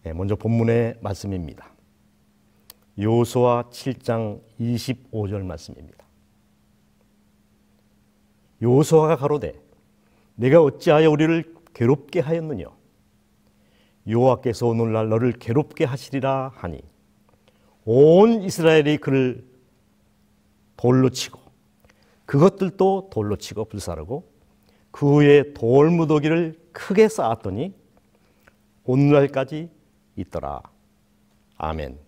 먼저 본문의 말씀입니다. 여호수아 7장 25절 말씀입니다. 여호수아가 가로되 내가 어찌하여 우리를 괴롭게 하였느냐? 여호와께서 오늘날 너를 괴롭게 하시리라 하니 온 이스라엘이 그를 돌로 치고 그것들도 돌로 치고 불사르고 그 후에 돌무더기를 크게 쌓았더니 오늘날까지 있더라. 아멘.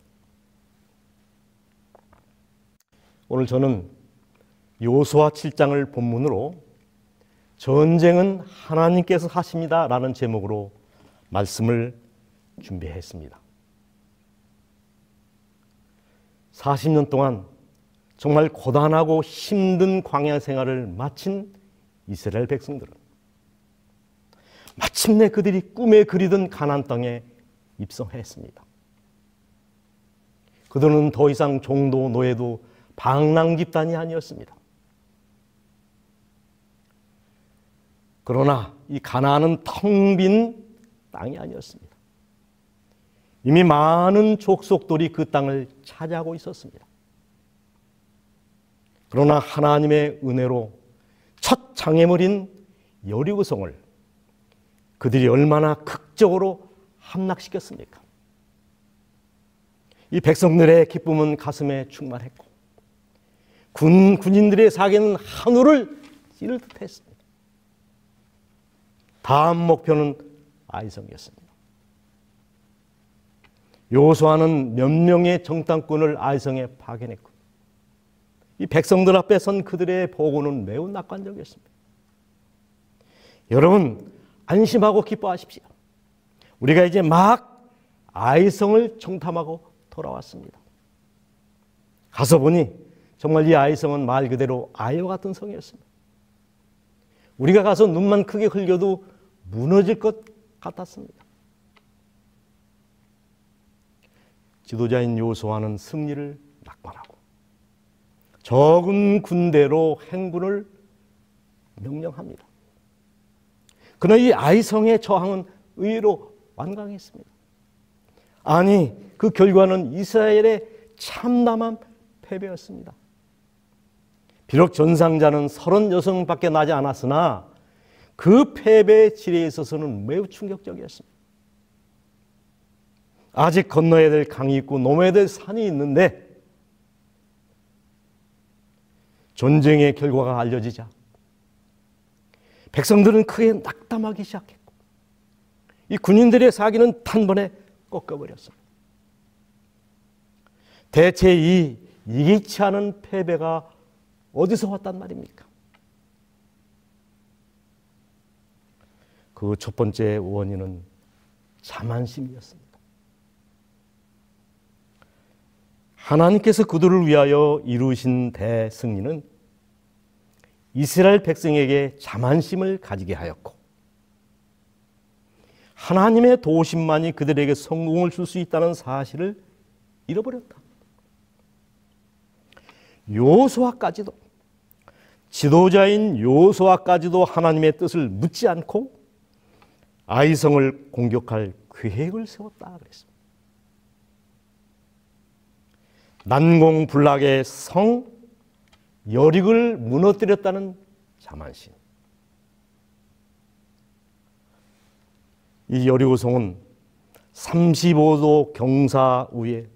오늘 저는 여호수아 7장을 본문으로 전쟁은 하나님께서 하십니다 라는 제목으로 말씀을 준비했습니다. 40년 동안 정말 고단하고 힘든 광야 생활을 마친 이스라엘 백성들은 마침내 그들이 꿈에 그리던 가나안 땅에 입성했습니다. 그들은 더 이상 종도 노예도 방랑 집단이 아니었습니다. 그러나 이 가나안은 텅 빈 땅이 아니었습니다. 이미 많은 족속들이 그 땅을 차지하고 있었습니다. 그러나 하나님의 은혜로 첫 장애물인 여리고성을 그들이 얼마나 극적으로 함락시켰습니까? 이 백성들의 기쁨은 가슴에 충만했고 군인들의 사기는 하늘을 찌를 듯했습니다. 다음 목표는 아이성이었습니다. 여호수아는 몇 명의 정탐꾼을 아이성에 파견했고 이 백성들 앞에 선 그들의 보고는 매우 낙관적이었습니다. 여러분 안심하고 기뻐하십시오. 우리가 이제 막 아이성을 정탐하고 돌아왔습니다. 가서 보니 정말 이 아이성은 말 그대로 아이와 같은 성이었습니다. 우리가 가서 눈만 크게 흘려도 무너질 것 같았습니다. 지도자인 여호수아는 승리를 낙관하고 적은 군대로 행군을 명령합니다. 그러나 이 아이성의 저항은 의외로 완강했습니다. 아니, 그 결과는 이스라엘의 참담한 패배였습니다. 비록 전상자는 36밖에 나지 않았으나 그 패배의 질에 있어서는 매우 충격적이었습니다. 아직 건너야 될 강이 있고 넘어야 될 산이 있는데 전쟁의 결과가 알려지자 백성들은 크게 낙담하기 시작했고 이 군인들의 사기는 단번에 꺾여버렸습니다. 대체 이 이기치 않은 패배가 어디서 왔단 말입니까? 그 첫 번째 원인은 자만심이었습니다. 하나님께서 그들을 위하여 이루신 대승리는 이스라엘 백성에게 자만심을 가지게 하였고 하나님의 도우심만이 그들에게 성공을 줄 수 있다는 사실을 잃어버렸다. 여호수아까지도 지도자인 여호수아까지도 하나님의 뜻을 묻지 않고 아이성을 공격할 계획을 세웠다 그랬습니다. 난공불락의 성 여릭을 무너뜨렸다는 자만심. 이 여리고성은 35도 경사 위에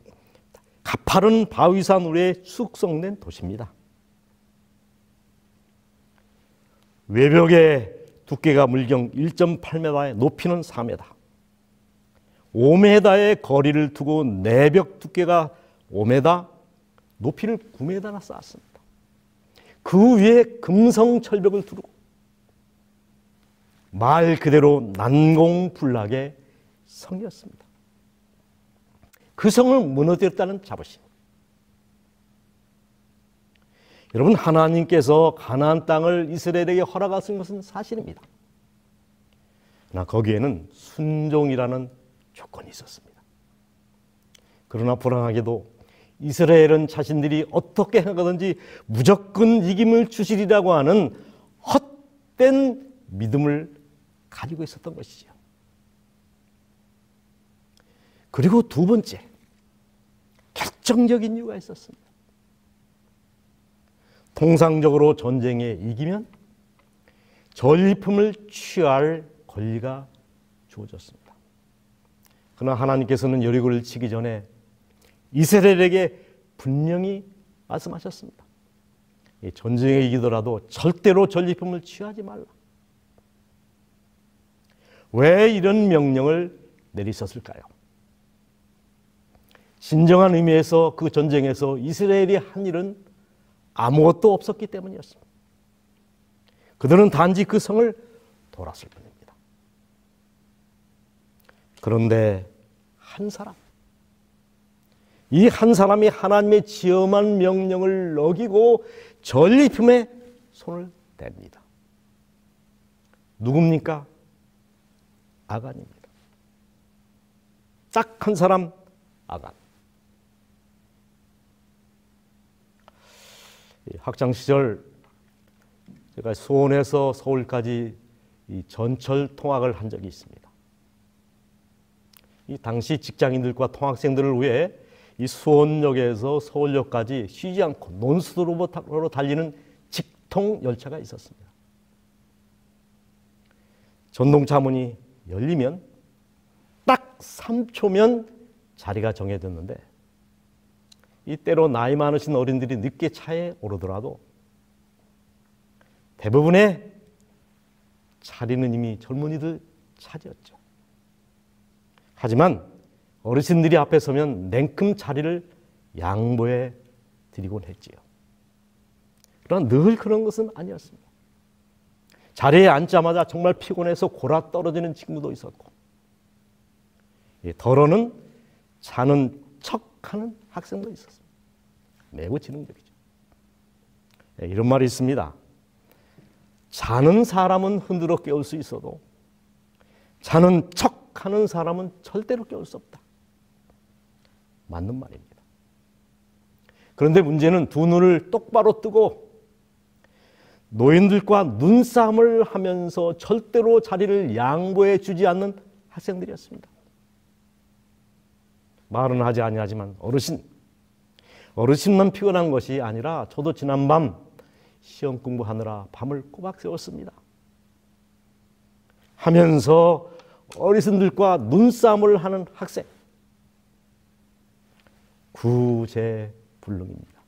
가파른 바위산 위에 숙성된 도시입니다. 외벽의 두께가 물경 1.8m에 높이는 4m, 5m의 거리를 두고 내벽 두께가 5m, 높이를 9m나 쌓았습니다. 그 위에 금성철벽을 두르고 말 그대로 난공불락의 성이었습니다. 그 성을 무너뜨렸다는 자부심. 여러분, 하나님께서 가나안 땅을 이스라엘에게 허락하신 것은 사실입니다. 그러나 거기에는 순종이라는 조건이 있었습니다. 그러나 불안하게도 이스라엘은 자신들이 어떻게 하든지 무조건 이김을 주시리라고 하는 헛된 믿음을 가지고 있었던 것이죠. 그리고 두 번째, 결정적인 이유가 있었습니다. 통상적으로 전쟁에 이기면 전리품을 취할 권리가 주어졌습니다. 그러나 하나님께서는 여리고를 치기 전에 이스라엘에게 분명히 말씀하셨습니다. 전쟁에 이기더라도 절대로 전리품을 취하지 말라. 왜 이런 명령을 내리셨을까요? 진정한 의미에서 그 전쟁에서 이스라엘이 한 일은 아무것도 없었기 때문이었습니다. 그들은 단지 그 성을 돌았을 뿐입니다. 그런데 한 사람, 이 한 사람이 하나님의 지엄한 명령을 어기고 전리품에 손을 댑니다. 누굽니까? 아간입니다. 딱 한 사람, 아간. 학창 시절 제가 수원에서 서울까지 이 전철 통학을 한 적이 있습니다. 이 당시 직장인들과 통학생들을 위해 이 수원역에서 서울역까지 쉬지 않고 논스톱으로 달리는 직통 열차가 있었습니다. 전동차 문이 열리면 딱 3초면 자리가 정해졌는데 이때로 나이 많으신 어른들이 늦게 차에 오르더라도 대부분의 자리는 이미 젊은이들 차지였죠. 하지만 어르신들이 앞에 서면 냉큼 자리를 양보해 드리곤 했지요. 그러나 늘 그런 것은 아니었습니다. 자리에 앉자마자 정말 피곤해서 골아 떨어지는 친구도 있었고, 덜어는 자는 척하는 학생도 있었습니다. 매우 지능적이죠. 이런 말이 있습니다. 자는 사람은 흔들어 깨울 수 있어도 자는 척하는 사람은 절대로 깨울 수 없다. 맞는 말입니다. 그런데 문제는 두 눈을 똑바로 뜨고 노인들과 눈싸움을 하면서 절대로 자리를 양보해 주지 않는 학생들이었습니다. 말은 하지 아니하지만 어르신만 피곤한 것이 아니라 저도 지난밤 시험 공부하느라 밤을 꼬박 새웠습니다. 하면서 어르신들과 눈싸움을 하는 학생, 구제불능입니다.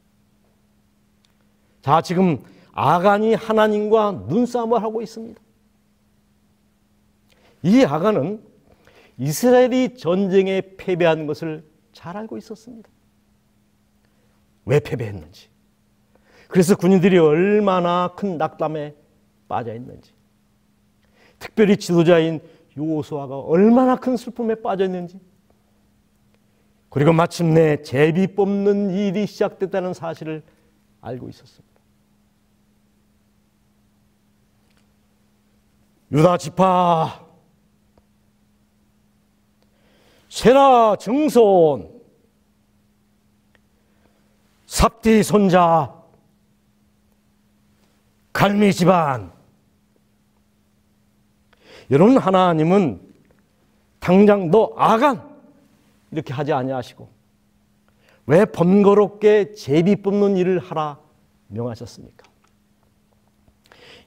자, 지금 아간이 하나님과 눈싸움을 하고 있습니다. 이 아간은 이스라엘이 전쟁에 패배한 것을 잘 알고 있었습니다. 왜 패배했는지, 그래서 군인들이 얼마나 큰 낙담에 빠져 있는지, 특별히 지도자인 여호수아가 얼마나 큰 슬픔에 빠져 있는지, 그리고 마침내 제비 뽑는 일이 시작됐다는 사실을 알고 있었습니다. 유다 지파, 세라 증손, 삽디 손자, 갈미 집안. 여러분, 하나님은 당장 너 아간 이렇게 하지 아니하시고 왜 번거롭게 제비 뽑는 일을 하라 명하셨습니까?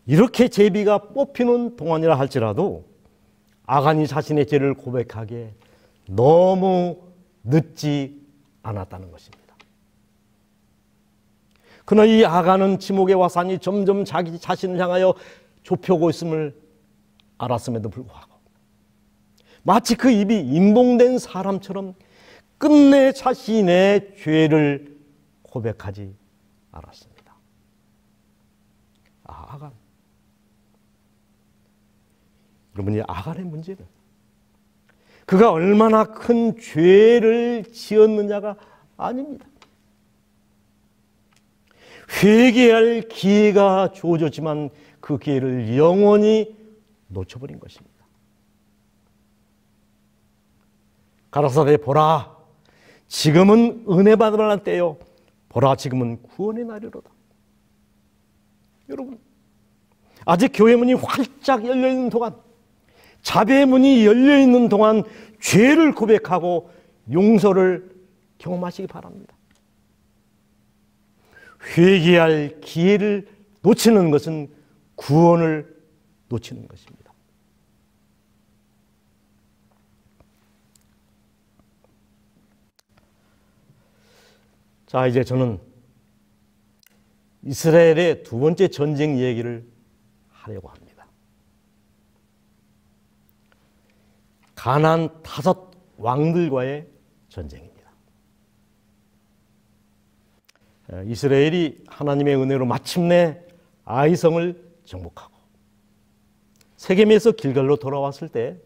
이렇게 제비가 뽑히는 동안이라 할지라도 아간이 자신의 죄를 고백하기에 너무 늦지 않았다는 것입니다. 그러나 이 아간은 지목의 화산이 점점 자기 자신을 향하여 좁혀오고 있음을 알았음에도 불구하고 마치 그 입이 임봉된 사람처럼 끝내 자신의 죄를 고백하지 않았습니다. 아간. 여러분, 이 아간의 문제는 그가 얼마나 큰 죄를 지었느냐가 아닙니다. 회개할 기회가 주어졌지만 그 기회를 영원히 놓쳐버린 것입니다. 가라사대 보라, 지금은 은혜 받을 만한 때요, 보라 지금은 구원의 날이로다. 여러분, 아직 교회 문이 활짝 열려있는 동안, 자비의 문이 열려있는 동안 죄를 고백하고 용서를 경험하시기 바랍니다. 회개할 기회를 놓치는 것은 구원을 놓치는 것입니다. 자, 이제 저는 이스라엘의 두 번째 전쟁 얘기를 하려고 합니다. 가나안 5 왕들과의 전쟁입니다. 이스라엘이 하나님의 은혜로 마침내 아이성을 정복하고 세겜에서 길갈로 돌아왔을 때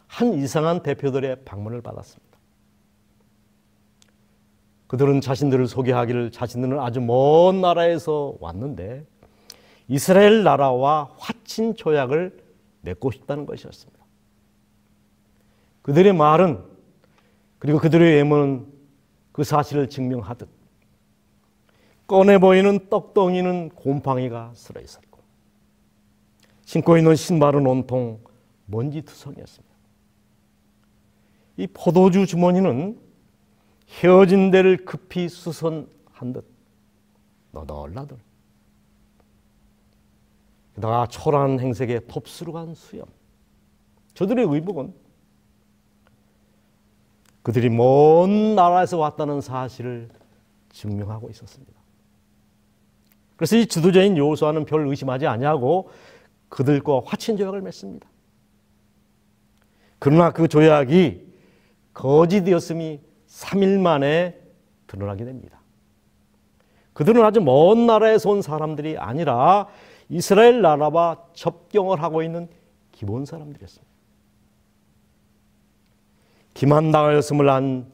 한 이상한 대표들의 방문을 받았습니다. 그들은 자신들을 소개하기를 자신들은 아주 먼 나라에서 왔는데 이스라엘 나라와 화친 조약을 맺고 싶다는 것이었습니다. 그들의 말은, 그리고 그들의 외모는 그 사실을 증명하듯 꺼내 보이는 떡덩이는 곰팡이가 슬어 있었고 신고 있는 신발은 온통 먼지투성이었습니다. 이 포도주 주머니는 헤어진 데를 급히 수선한 듯 너덜너덜. 게다가 초라한 행색에 톱스루한 수염. 저들의 의복은 그들이 먼 나라에서 왔다는 사실을 증명하고 있었습니다. 그래서 이 지도자인 여호수아는 별 의심하지 아니하고 그들과 화친 조약을 맺습니다. 그러나 그 조약이 거짓이었음이 3일 만에 드러나게 됩니다. 그들은 아주 먼 나라에서 온 사람들이 아니라 이스라엘 나라와 접경을 하고 있는 기본 사람들이었습니다. 기만당하였음을 안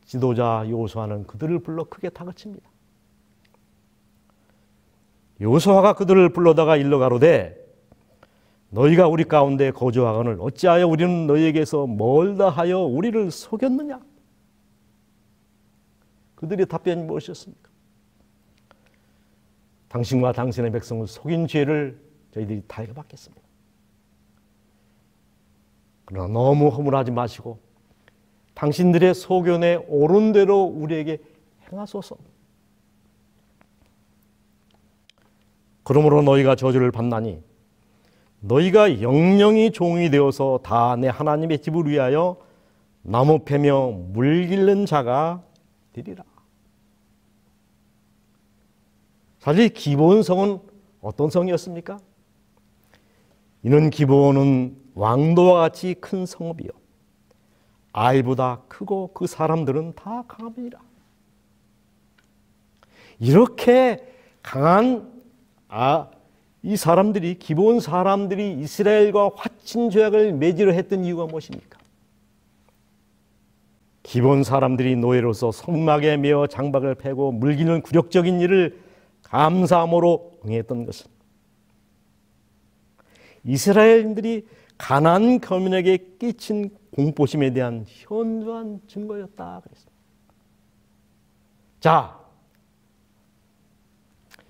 지도자 여호수아는 그들을 불러 크게 다그칩니다. 여호수아가 그들을 불러다가 일러 가로되 너희가 우리 가운데 거주하거늘 어찌하여 우리는 너희에게서 멀다 하여 우리를 속였느냐? 그들의 답변이 무엇이었습니까? 당신과 당신의 백성을 속인 죄를 저희들이 다 받겠습니다. 그러나 너무 허물하지 마시고 당신들의 소견에 옳은 대로 우리에게 행하소서. 그러므로 너희가 저주를 받나니 너희가 영영이 종이 되어서 다 내 하나님의 집을 위하여 나무 패며 물 길른 자가 되리라. 사실 기브온성은 어떤 성이었습니까? 이는 기브온은 왕도와 같이 큰 성읍이요 아이보다 크고 그 사람들은 다 강함이라. 이렇게 강한 이 사람들이, 기브온 사람들이 이스라엘과 화친 조약을 맺으려 했던 이유가 무엇입니까? 기브온 사람들이 노예로서 성막에 매어 장박을 패고 물기는 굴욕적인 일을 감사함으로 응했던 것은 이스라엘인들이 가나안 거민에게 끼친 공포심에 대한 현저한 증거였다 그랬습니다. 자,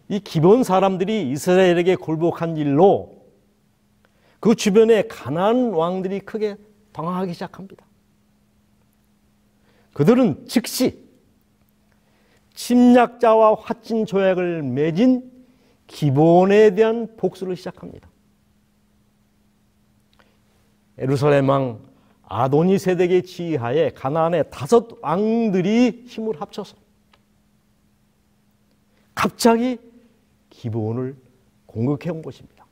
이 기브온 사람들이 이스라엘에게 굴복한 일로 그 주변의 가나안 왕들이 크게 당황하기 시작합니다. 그들은 즉시 침략자와 화친 조약을 맺은 기브온에 대한 복수를 시작합니다. 예루살렘 왕 아도니세덱의 지휘하에 가나안의 5 왕들이 힘을 합쳐서 갑자기 기브온을 공격해 온 것입니다.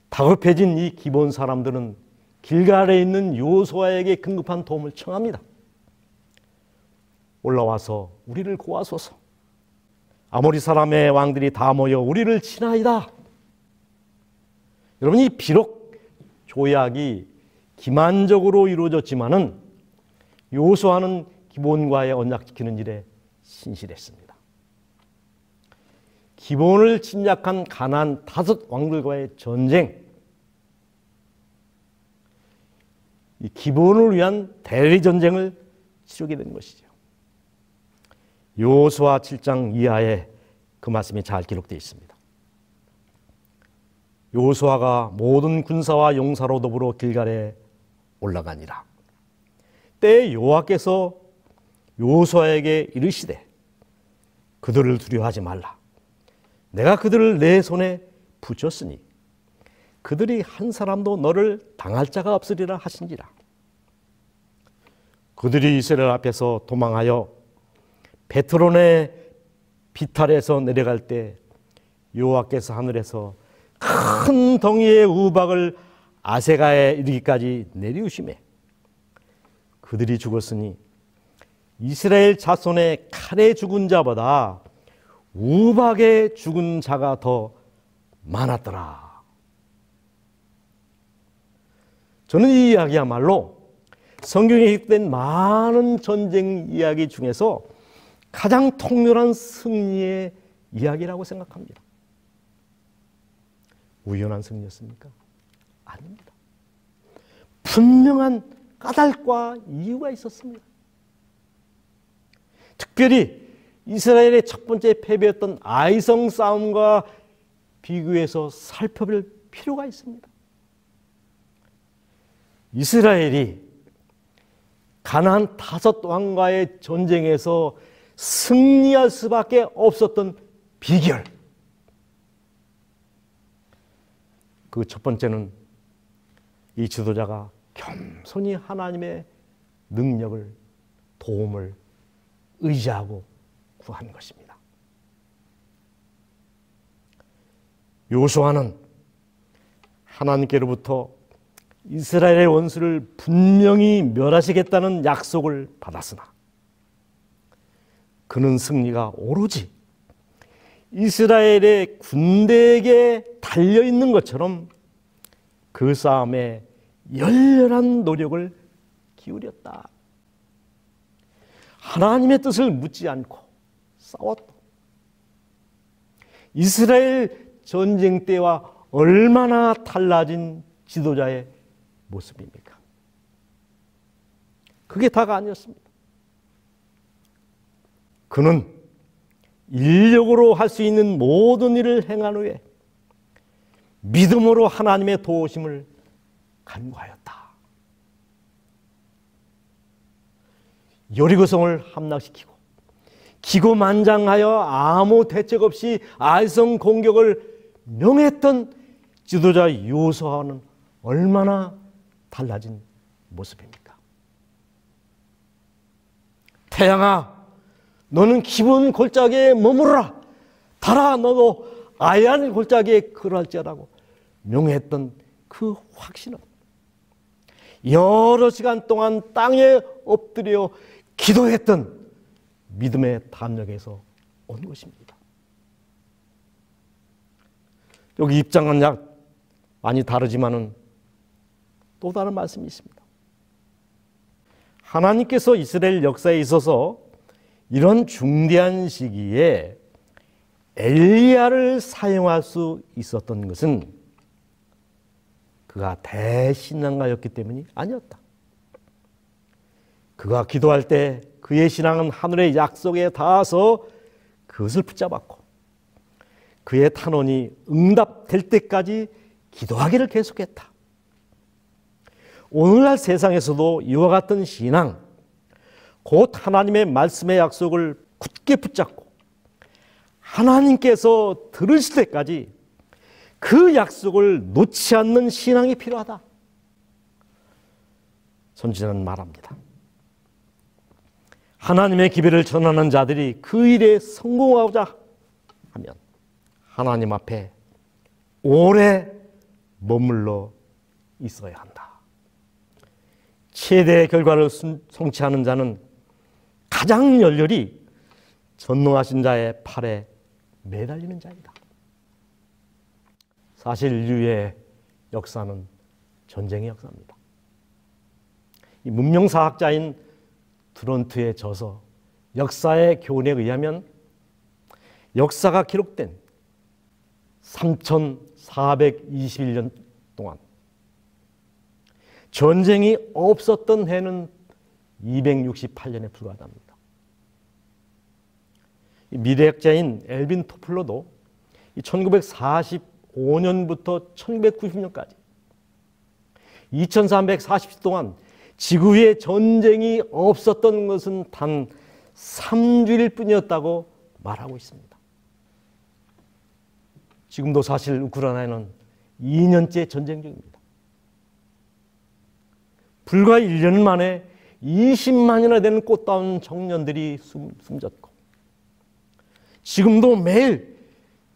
다급해진 이 기브온 사람들은 길갈에 있는 여호수아에게 긴급한 도움을 청합니다. 올라와서 우리를 구하소서. 아모리 사람의 왕들이 다 모여 우리를 치나이다. 여러분, 이 비록 조약이 기만적으로 이루어졌지만은 여호수아는 기브온과의 언약 지키는 일에 신실했습니다. 기브온을 침략한 가나안 5 왕들과의 전쟁, 이 기브온을 위한 대리 전쟁을 치르게 된 것이죠. 여호수아 7장 이하에 그 말씀이 잘 기록되어 있습니다. 여호수아가 모든 군사와 용사로 더불어 길갈에 올라가니라. 때 여호와께서 요수아에게 이르시되 그들을 두려워하지 말라. 내가 그들을 내 손에 붙였으니 그들이 한 사람도 너를 당할 자가 없으리라 하신지라. 그들이 이스라엘 앞에서 도망하여 베트론의 비탈에서 내려갈 때 여호와께서 하늘에서 큰 덩이의 우박을 아세가에 이르기까지 내리우시매 그들이 죽었으니 이스라엘 자손의 칼에 죽은 자보다 우박에 죽은 자가 더 많았더라. 저는 이 이야기야말로 성경에 기록된 많은 전쟁 이야기 중에서 가장 통렬한 승리의 이야기라고 생각합니다. 우연한 승리였습니까? 아닙니다. 분명한 까닭과 이유가 있었습니다. 특별히 이스라엘의 첫 번째 패배였던 아이성 싸움과 비교해서 살펴볼 필요가 있습니다. 이스라엘이 가나안 5왕과의 전쟁에서 승리할 수밖에 없었던 비결, 그 첫 번째는 이 지도자가 겸손히 하나님의 능력을, 도움을 의지하고 구한 것입니다. 요수아는 하나님께로부터 이스라엘의 원수를 분명히 멸하시겠다는 약속을 받았으나 그는 승리가 오로지 이스라엘의 군대에게 달려있는 것처럼 그 싸움에 열렬한 노력을 기울였다. 하나님의 뜻을 묻지 않고 싸웠다. 이스라엘 전쟁 때와 얼마나 달라진 지도자의 모습입니까? 그게 다가 아니었습니다. 그는 인력으로 할 수 있는 모든 일을 행한 후에 믿음으로 하나님의 도우심을 간구하였다. 여리고성을 함락시키고 기고만장하여 아무 대책 없이 아이성 공격을 명했던 지도자 요수아와는 얼마나 달라진 모습입니까? 태양아, 너는 기본 골짜기에 머무르라. 달아, 너도 아얀 골짜기에 거할지라고 명했던 그 확신은 여러 시간 동안 땅에 엎드려 기도했던 믿음의 담력에서 온 것입니다. 여기 입장은 많이 다르지만은 또 다른 말씀이 있습니다. 하나님께서 이스라엘 역사에 있어서 이런 중대한 시기에 엘리야를 사용할 수 있었던 것은 그가 대신앙가였기 때문이 아니었다. 그가 기도할 때 그의 신앙은 하늘의 약속에 닿아서 그것을 붙잡았고 그의 탄원이 응답될 때까지 기도하기를 계속했다. 오늘날 세상에서도 이와 같은 신앙, 곧 하나님의 말씀의 약속을 굳게 붙잡고 하나님께서 들으실 때까지 그 약속을 놓지 않는 신앙이 필요하다. 선지자는 말합니다. 하나님의 기별을 전하는 자들이 그 일에 성공하고자 하면 하나님 앞에 오래 머물러 있어야 한다. 최대의 결과를 성취하는 자는 가장 열렬히 전능하신 자의 팔에 매달리는 자이다. 사실 인류의 역사는 전쟁의 역사입니다. 이 문명사학자인 두런트의 저서 역사의 교훈에 의하면 역사가 기록된 3421년 동안 전쟁이 없었던 해는 268년에 불과합니다. 미래학자인 엘빈 토플러도 1945년부터 1990년까지 2340년 동안 지구에 전쟁이 없었던 것은 단 3주일 뿐이었다고 말하고 있습니다. 지금도 사실 우크라이나는 2년째 전쟁 중입니다. 불과 1년 만에 20만이나 되는 꽃다운 청년들이 숨졌고, 지금도 매일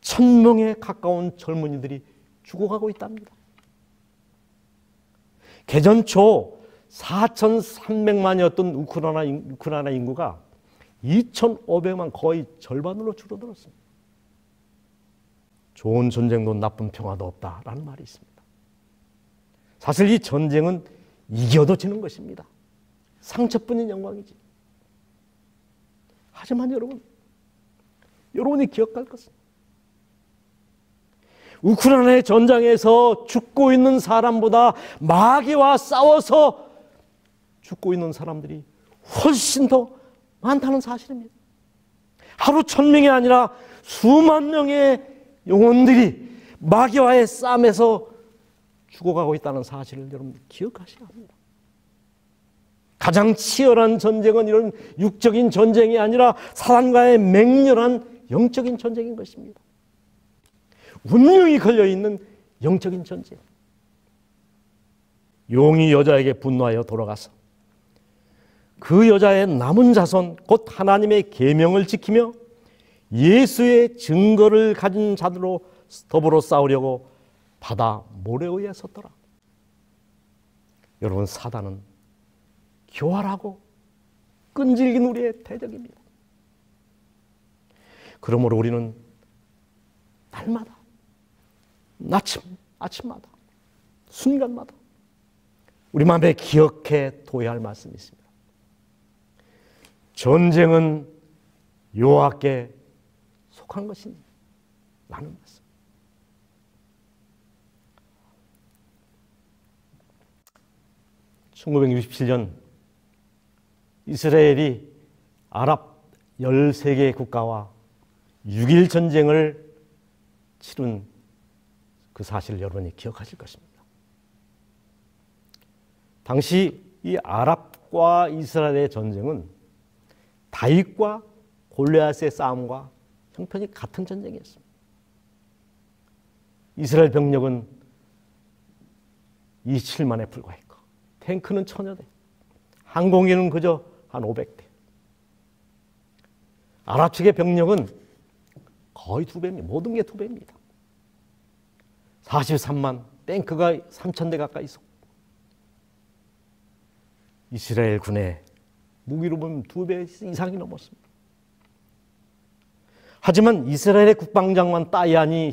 1000명에 가까운 젊은이들이 죽어가고 있답니다. 개전 초 4,300만이었던 우크라이나 인구가 2,500만, 거의 절반으로 줄어들었습니다. 좋은 전쟁도 나쁜 평화도 없다라는 말이 있습니다. 사실 이 전쟁은 이겨도 지는 것입니다. 상처뿐인 영광이지. 하지만 여러분이 기억할 것은, 우크라이나의 전장에서 죽고 있는 사람보다 마귀와 싸워서 죽고 있는 사람들이 훨씬 더 많다는 사실입니다. 하루 1000명이 아니라 수만 명의 영혼들이 마귀와의 싸움에서 죽어가고 있다는 사실을 여러분 기억하셔야 합니다. 가장 치열한 전쟁은 이런 육적인 전쟁이 아니라 사단과의 맹렬한 영적인 전쟁인 것입니다. 운명이 걸려있는 영적인 전쟁. 용이 여자에게 분노하여 돌아가서 그 여자의 남은 자손, 곧 하나님의 계명을 지키며 예수의 증거를 가진 자들로 더불어 싸우려고 바다 모래위에 섰더라. 여러분, 사단은 교활하고 끈질긴 우리의 대적입니다. 그러므로 우리는 날마다, 아침마다, 순간마다 우리 마음에 기억해 둬야 할 말씀이 있습니다. 전쟁은 여호와께 속한 것이니 라는 말씀. (1967년) 이스라엘이 아랍 13개 국가와 6.1 전쟁을 치른 그 사실을 여러분이 기억하실 것입니다. 당시 이 아랍과 이스라엘의 전쟁은 다윗과 골리앗의 싸움과 형편이 같은 전쟁이었습니다. 이스라엘 병력은 27만에 불과했고, 탱크는 1000여 대, 항공기는 그저 한 500대. 아랍 측의 병력은 거의 2배입니다. 모든 게 2배입니다. 43만, 탱크가 3000대 가까이 있었고, 이스라엘 군의 무기로 보면 2배 이상이 넘었습니다. 하지만 이스라엘의 국방장관 따이안이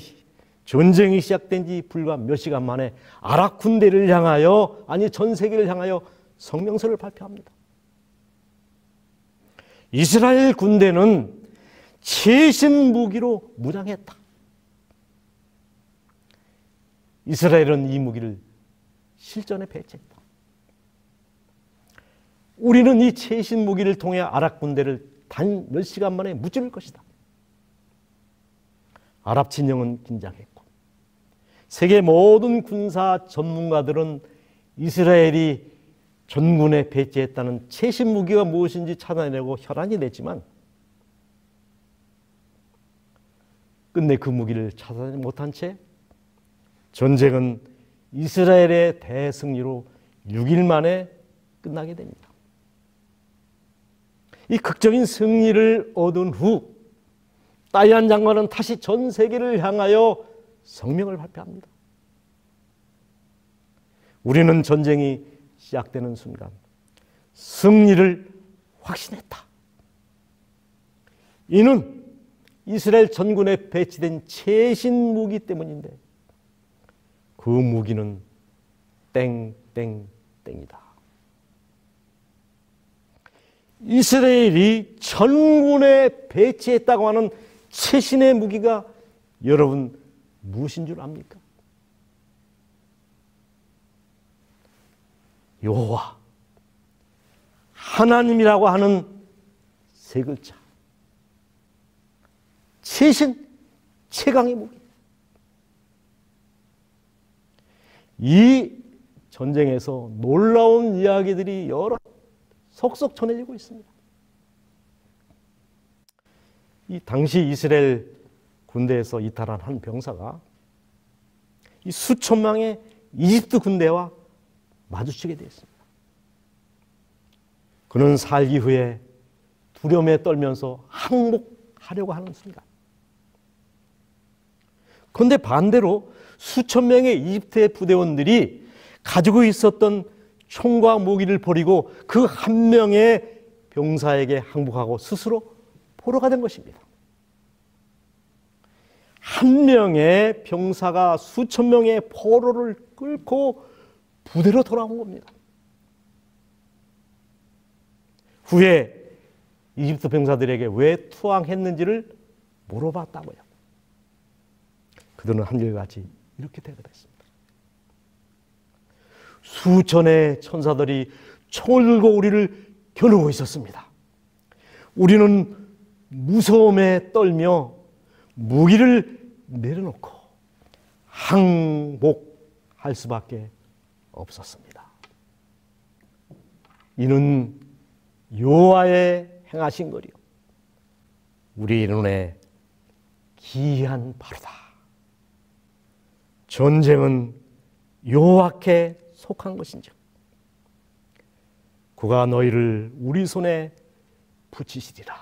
전쟁이 시작된 지 불과 몇 시간 만에 아랍 군대를 향하여, 아니 전 세계를 향하여 성명서를 발표합니다. 이스라엘 군대는 최신 무기로 무장했다. 이스라엘은 이 무기를 실전에 배치했다. 우리는 이 최신 무기를 통해 아랍 군대를 단 몇 시간 만에 무찌를 것이다. 아랍 진영은 긴장했고, 세계 모든 군사 전문가들은 이스라엘이 전군에 배치했다는 최신 무기가 무엇인지 찾아내려고 혈안이 냈지만 끝내 그 무기를 찾아내지 못한 채 전쟁은 이스라엘의 대승리로 6일 만에 끝나게 됩니다. 이 극적인 승리를 얻은 후 따이안 장관은 다시 전 세계를 향하여 성명을 발표합니다. 우리는 전쟁이 시작되는 순간 승리를 확신했다. 이는 이스라엘 전군에 배치된 최신 무기 때문인데 그 무기는 땡땡땡이다. 이스라엘이 전군에 배치했다고 하는 최신의 무기가 여러분 무엇인 줄 압니까? 여호와, 하나님이라고 하는 세 글자, 최신 최강의 무기. 이 전쟁에서 놀라운 이야기들이 여러 속속 전해지고 있습니다. 이 당시 이스라엘 군대에서 이탈한 한 병사가 이 수천 명의 이집트 군대와 마주치게 되었습니다. 그는 살기 후에 두려움에 떨면서 항복하려고 하는 순간, 그런데 반대로 수천 명의 이집트의 부대원들이 가지고 있었던 총과 무기를 버리고 그 한 명의 병사에게 항복하고 스스로 포로가 된 것입니다. 한 명의 병사가 수천 명의 포로를 끌고 부대로 돌아온 겁니다. 후에 이집트 병사들에게 왜 투항했는지를 물어봤다고요. 그들은 한결같이 이렇게 대답했습니다. 수천의 천사들이 총을 들고 우리를 겨누고 있었습니다. 우리는 무서움에 떨며 무기를 내려놓고 항복할 수밖에 없었습니다. 이는 여호와의 행하신 거리요 우리 눈에 기이한 바로다. 전쟁은 여호와께 속한 것인즉 그가 너희를 우리 손에 붙이시리라.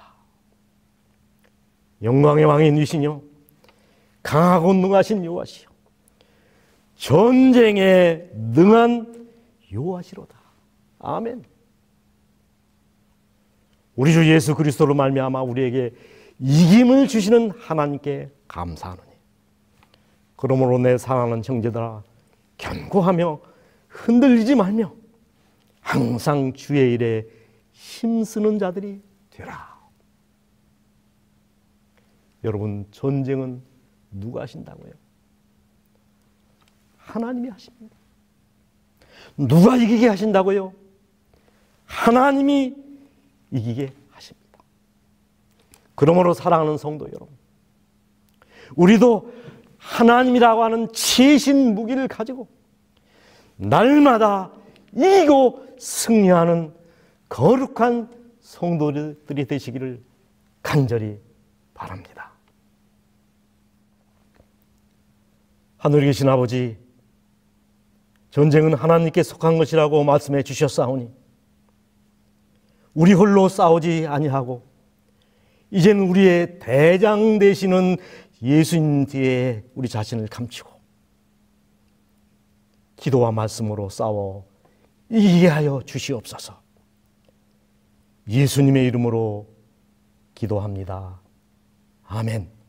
영광의 왕인 이시뇨 강하고 능하신 여호와시요 전쟁에 능한 여호와시로다. 아멘. 우리 주 예수 그리스도로 말미암아 우리에게 이김을 주시는 하나님께 감사하노니 그러므로 내 사랑하는 형제들아 견고하며 흔들리지 말며 항상 주의 일에 힘쓰는 자들이 되라. 여러분, 전쟁은 누가 하신다고요? 하나님이 하십니다. 누가 이기게 하신다고요? 하나님이 이기게 하십니다. 그러므로 사랑하는 성도 여러분, 우리도 하나님이라고 하는 최신 무기를 가지고 날마다 이기고 승리하는 거룩한 성도들이 되시기를 간절히 바랍니다. 하늘에 계신 아버지, 전쟁은 하나님께 속한 것이라고 말씀해 주셨사오니 우리 홀로 싸우지 아니하고 이제는 우리의 대장 되시는 예수님 뒤에 우리 자신을 감추고 기도와 말씀으로 싸워 이기게 하여 주시옵소서. 예수님의 이름으로 기도합니다. 아멘.